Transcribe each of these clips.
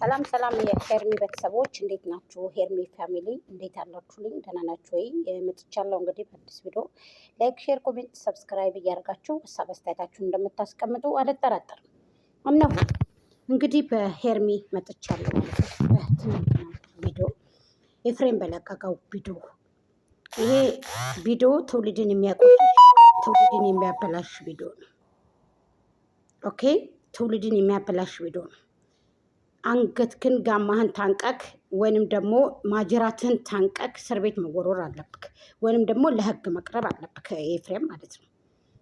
ሰላም ሰላም የሄርሚ ቤተሰቦች እንዴት ናችሁ? ሄርሚ ፋሚሊ እንዴት አላችሁልኝ? ደህና ናችሁ ወይ? መጥቻለሁ እንግዲህ በአዲስ ቪዲዮ። ላይክ፣ ሼር፣ ኮሜንት፣ ሰብስክራይብ እያደረጋችሁ ሀሳብ አስተያየታችሁን እንደምታስቀምጡ አልጠራጠርም። እነሆ እንግዲህ በሄርሚ መጥቻለሁ ማለት ነው። በትናንትና ቪዲዮ ኤፍሬም በለቀቀው ቪዲዮ ይሄ ቪዲዮ ትውልድን የሚያቆሽሽ ትውልድን የሚያበላሽ ቪዲዮ ነው። ኦኬ፣ ትውልድን የሚያበላሽ ቪዲዮ ነው። አንገትክን ጋማህን ታንቀክ ወይንም ደግሞ ማጅራትህን ታንቀክ እስር ቤት መወርወር አለብክ፣ ወይንም ደግሞ ለህግ መቅረብ አለብክ። ኤፍሬም ማለት ነው፣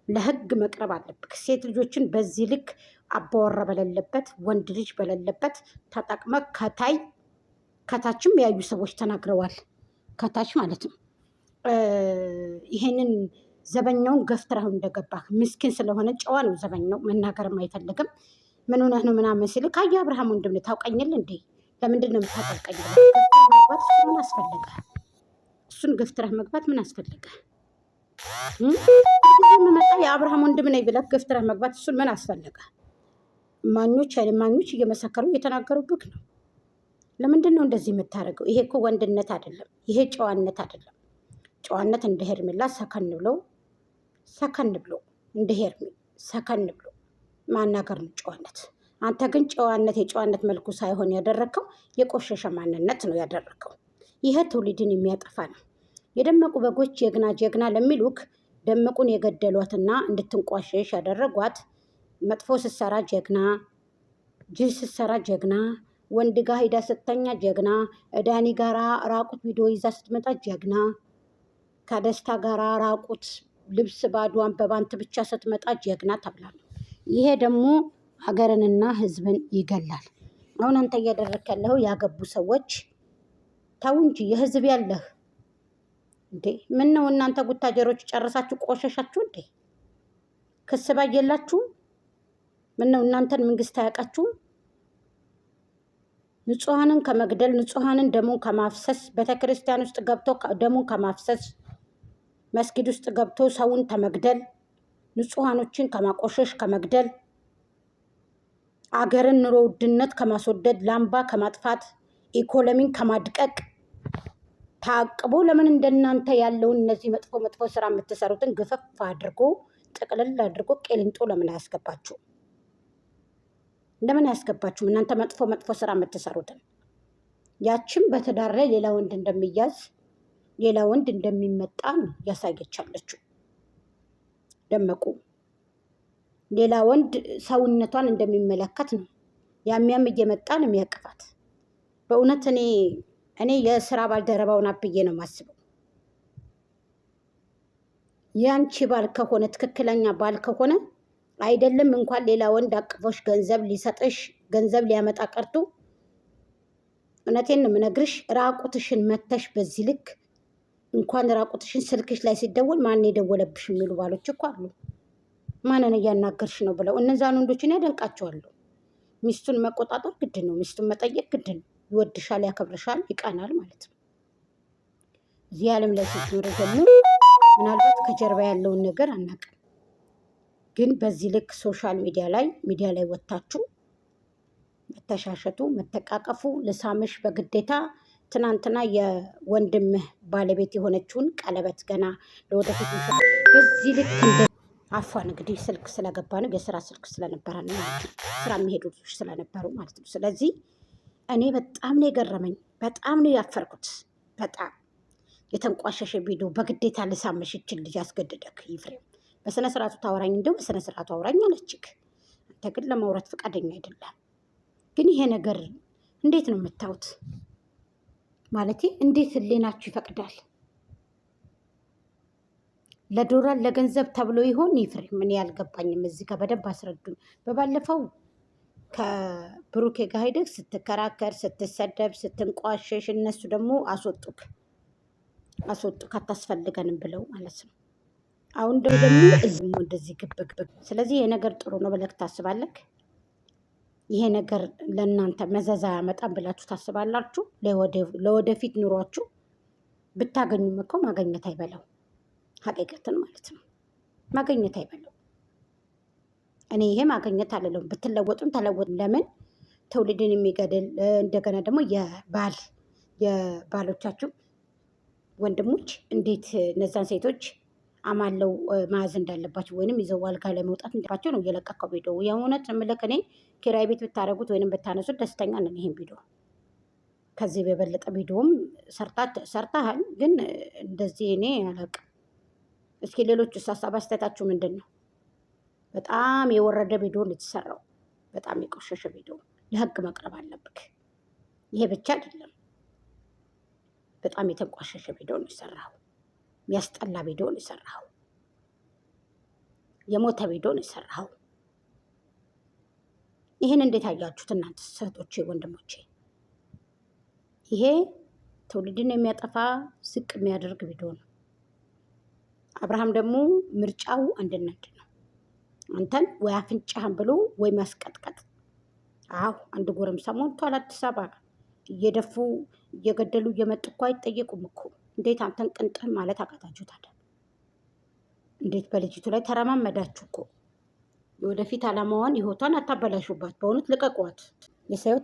ለህግ መቅረብ አለብክ። ሴት ልጆችን በዚህ ልክ አባወራ በሌለበት ወንድ ልጅ በሌለበት ተጠቅመክ ከታችም ያዩ ሰዎች ተናግረዋል። ከታች ማለት ነው። ይሄንን ዘበኛውን ገፍትረው እንደገባህ ምስኪን ስለሆነ ጨዋ ነው ዘበኛው፣ መናገርም አይፈልግም። ምን ሆነህ ነው ምናምን ሲል ካየ አብርሃም ወንድም ነው ታውቀኝል እንዴ? ለምንድን ነው የምታጠልቀኝ? መግባት ምን አስፈለገ? እሱን ገፍትረህ መግባት ምን አስፈለገ? መጣ የአብርሃም ወንድም ነኝ ብለህ ገፍትረህ መግባት እሱን ምን አስፈለገ? ማኞች አይልማኞች እየመሰከሩ እየተናገሩብክ ነው። ለምንድን ነው እንደዚህ የምታደርገው? ይሄ እኮ ወንድነት አይደለም። ይሄ ጨዋነት አይደለም። ጨዋነት እንደ ሄርሜላ ሰከን ብሎ እንደ ሄርሜ ሰከን ብሎ ማናገር ነው ጨዋነት። አንተ ግን ጨዋነት የጨዋነት መልኩ ሳይሆን ያደረግከው የቆሸሸ ማንነት ነው ያደረግከው። ይሄ ትውልድን የሚያጠፋ ነው። የደመቁ በጎች ጀግና ለሚሉክ ደመቁን የገደሏትና እንድትንቋሸሽ ያደረጓት መጥፎ ስትሰራ ጀግና፣ ጅል ስትሰራ ጀግና፣ ወንድ ጋር ሂዳ ስተኛ ጀግና፣ እዳኒ ጋራ ራቁት ቪዲዮ ይዛ ስትመጣ ጀግና፣ ከደስታ ጋራ ራቁት ልብስ ባዷን በባንት ብቻ ስትመጣ ጀግና ተብላ ነው። ይሄ ደግሞ ሀገርንና ሕዝብን ይገላል። አሁን አንተ እያደረክ ያለው ያገቡ ሰዎች ተው እንጂ የህዝብ ያለህ እንዴ! ምን ነው እናንተ ጉታጀሮች ጨርሳችሁ ቆሸሻችሁ እንዴ? ክስ ባየላችሁ ምን ነው እናንተን መንግስት አያውቃችሁም? ንጹሃንን ከመግደል ንጹሃንን ደሙን ከማፍሰስ ቤተክርስቲያን ውስጥ ገብቶ ደሙን ከማፍሰስ መስጊድ ውስጥ ገብቶ ሰውን ከመግደል ንጹሃኖችን ከማቆሸሽ ከመግደል አገርን ኑሮ ውድነት ከማስወደድ ላምባ ከማጥፋት ኢኮኖሚን ከማድቀቅ ታቅቦ ለምን እንደናንተ ያለውን እነዚህ መጥፎ ስራ የምትሰሩትን ግፈፍ አድርጎ ጥቅልል አድርጎ ቄሊንጦ ለምን አያስገባችሁ? ለምን አያስገባችሁም? እናንተ መጥፎ ስራ የምትሰሩትን ያችን በትዳር ላይ ሌላ ወንድ እንደሚያዝ ሌላ ወንድ እንደሚመጣ ነው ያሳየቻለችው። ደመቁ ሌላ ወንድ ሰውነቷን እንደሚመለከት ነው ያሚያም እየመጣ ነው የሚያቅፋት። በእውነት እኔ የስራ ባልደረባውን አብዬ ነው የማስበው። ያንቺ ባል ከሆነ ትክክለኛ ባል ከሆነ አይደለም እንኳን ሌላ ወንድ አቅፎሽ ገንዘብ ሊሰጥሽ ገንዘብ ሊያመጣ ቀርቶ እውነቴን ነው የምነግርሽ፣ ራቁትሽን መተሽ በዚህ ልክ እንኳን ራቁትሽን ስልክሽ ላይ ሲደወል ማን የደወለብሽ የሚሉ ባሎች እኮ አሉ። ማንን እያናገርሽ ነው ብለው እነዛን ወንዶችን ያደንቃቸዋለሁ። ሚስቱን መቆጣጠር ግድ ነው። ሚስቱን መጠየቅ ግድ ነው። ይወድሻል፣ ያከብርሻል፣ ይቀናል ማለት ነው። እዚህ ዓለም ላይ ስትኖር ደግሞ ምናልባት ከጀርባ ያለውን ነገር አናውቅም። ግን በዚህ ልክ ሶሻል ሚዲያ ላይ ወጥታችሁ መተሻሸቱ፣ መተቃቀፉ፣ ልሳምሽ በግዴታ ትናንትና የወንድምህ ባለቤት የሆነችውን ቀለበት ገና ለወደፊት በዚህ ልክ አፏን እንግዲህ ስልክ ስለገባ ነው የስራ ስልክ ስለነበረ ነው ስራ የሚሄዱ ልጆች ስለነበሩ ማለት ነው። ስለዚህ እኔ በጣም ነው የገረመኝ፣ በጣም ነው ያፈርኩት። በጣም የተንቋሸሸ ቪዲዮ በግዴታ ልሳምሽ ይችል ልጅ አስገደደክ ኤፍሬም። በስነ ስርዓቱ ታወራኝ እንደው በስነ ስርዓቱ አውራኝ አለችክ። አንተ ግን ለማውራት ፈቃደኛ አይደለም። ግን ይሄ ነገር እንዴት ነው የምታዩት? ማለቴ እንዴት ህሊናችሁ ይፈቅዳል? ለዶላር ለገንዘብ ተብሎ ይሆን ኤፍሬም? ምን ያልገባኝም እዚህ ጋር በደንብ አስረዱኝ። በባለፈው ከብሩኬ ጋር ሄደህ ስትከራከር፣ ስትሰደብ፣ ስትንቋሸሽ እነሱ ደግሞ አስወጡክ አታስፈልገንም ብለው ማለት ነው። አሁን ደግሞ እዚህም እንደዚህ ግብግብ። ስለዚህ ይሄ ነገር ጥሩ ነው ብለህ ታስባለህ? ይሄ ነገር ለእናንተ መዘዛ ያመጣም ብላችሁ ታስባላችሁ? ለወደፊት ኑሯችሁ ብታገኙም እኮ ማገኘት አይበለው፣ ሀቂቀትን ማለት ነው። ማገኘት አይበለው። እኔ ይሄ ማገኘት አለለው። ብትለወጡም ተለወጡ። ለምን ትውልድን የሚገድል እንደገና ደግሞ የባሎቻችሁ ወንድሞች እንዴት እነዛን ሴቶች አማለው መያዝ እንዳለባቸው ወይንም ይዘው አልጋ ላይ መውጣት እንዳለባቸው ነው እየለቀቀው ቪዲዮ። የእውነት ምልክ እኔ ኪራይ ቤት ብታደረጉት ወይንም ብታነሱት ደስተኛ ነን። ይሄን ቪዲዮ ከዚህ በበለጠ ቪዲዮም ሰርታሃል፣ ግን እንደዚህ እኔ አላውቅም። እስኪ ሌሎች ሀሳብ አስተያየታችሁ ምንድን ነው? በጣም የወረደ ቪዲዮ ልትሰራው፣ በጣም የቆሸሸ ቪዲዮ ለህግ መቅረብ አለብክ። ይሄ ብቻ አይደለም፣ በጣም የተንቋሸሸ ቪዲዮ ነው የሰራው። የሚያስጠላ ቪዲዮ ነው የሰራው። የሞተ ቪዲዮ ነው የሰራው። ይህን እንዴት አያችሁት እናንተ እህቶቼ፣ ወንድሞቼ? ይሄ ትውልድን የሚያጠፋ ዝቅ የሚያደርግ ቪዲዮ ነው። አብርሃም ደግሞ ምርጫው አንድነት ነው። አንተን ወይ አፍንጫህን ብሎ ወይ ማስቀጥቀጥ። አዎ አንድ ጎረምሳ ሞልቷል አዲስ አበባ። እየደፉ እየገደሉ እየመጡ እኮ አይጠየቁም እኮ። እንዴት አንተን ቅንጥህ ማለት አቃታችሁ ታዲያ? እንዴት በልጅቱ ላይ ተረማመዳችሁ እኮ። የወደፊት አላማዋን ህይወቷን አታበላሹባት። በእውነት ልቀቋት። የሰው